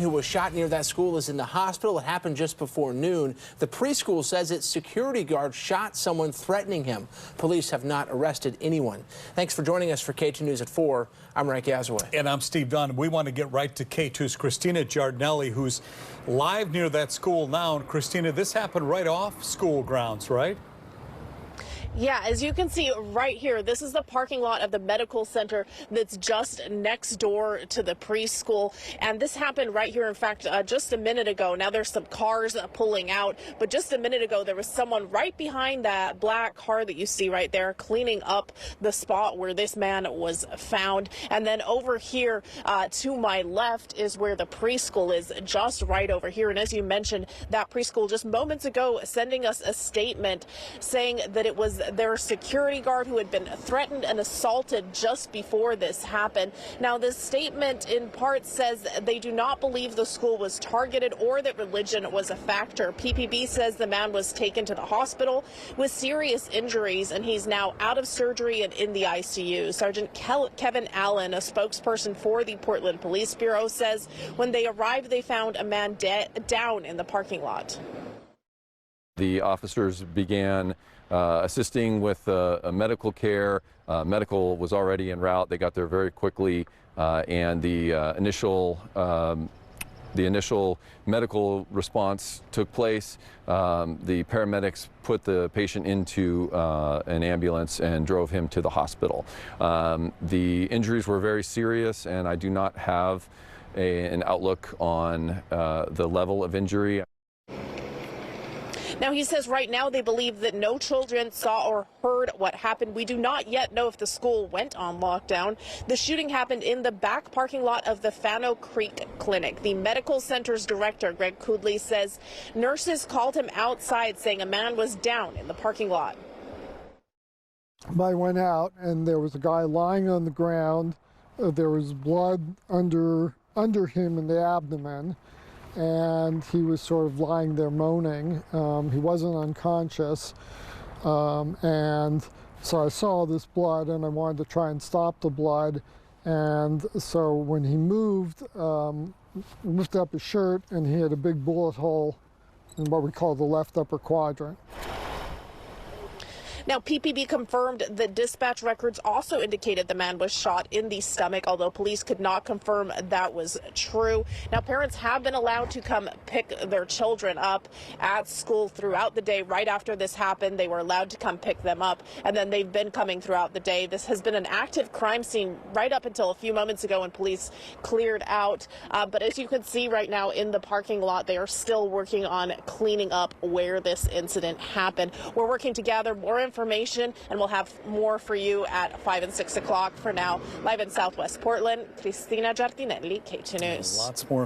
who was shot near that school is in the hospital. It happened just before noon. The preschool says its security guard shot someone threatening him. Police have not arrested anyone. Thanks for joining us for K2 News at 4. I'm Rank Yazaway. And I'm Steve Dunn. We want to get right to K2's Christina Giardinelli, who's live near that school now. And Christina, this happened right off school grounds, right? Yeah, as you can see right here, this is the parking lot of the medical center that's just next door to the preschool. And this happened right here, in fact, just a minute ago. Now there's some cars pulling out, but just a minute ago, there was someone right behind that black car that you see right there cleaning up the spot where this man was found. And then over here to my left is where the preschool is, just right over here. And as you mentioned, that preschool just moments ago sending us a statement saying that it was their security guard who had been threatened and assaulted just before this happened. Now, this statement in part says they do not believe the school was targeted or that religion was a factor. PPB says the man was taken to the hospital with serious injuries, and he's now out of surgery and in the ICU. Sergeant Kevin Allen, a spokesperson for the Portland Police Bureau, says when they arrived, they found a man down in the parking lot. The officers began assisting with medical care. Medical was already en route. They got there very quickly, and the initial medical response took place. The paramedics put the patient into an ambulance and drove him to the hospital. The injuries were very serious, and I do not have an outlook on the level of injury. Now, he says right now they believe that no children saw or heard what happened. We do not yet know if the school went on lockdown. The shooting happened in the back parking lot of the Fanno Medical Clinic. The medical center's director, Greg Kudley, says nurses called him outside saying a man was down in the parking lot. I went out and there was a guy lying on the ground. There was blood under him in the abdomen. And he was sort of lying there moaning. He wasn't unconscious. And so I saw this blood and I wanted to try and stop the blood. And so when he moved, lifted up his shirt, and he had a big bullet hole in what we call the left upper quadrant. Now, PPB confirmed that dispatch records also indicated the man was shot in the stomach, although police could not confirm that was true. Now, parents have been allowed to come pick their children up at school throughout the day. Right after this happened, they were allowed to come pick them up, and then they've been coming throughout the day. This has been an active crime scene right up until a few moments ago when police cleared out. But as you can see right now in the parking lot, they are still working on cleaning up where this incident happened. We're working to gather more information, and we'll have more for you at 5 and 6 o'clock. For now, live in Southwest Portland, Christina Giardinelli, K2 News. Lots more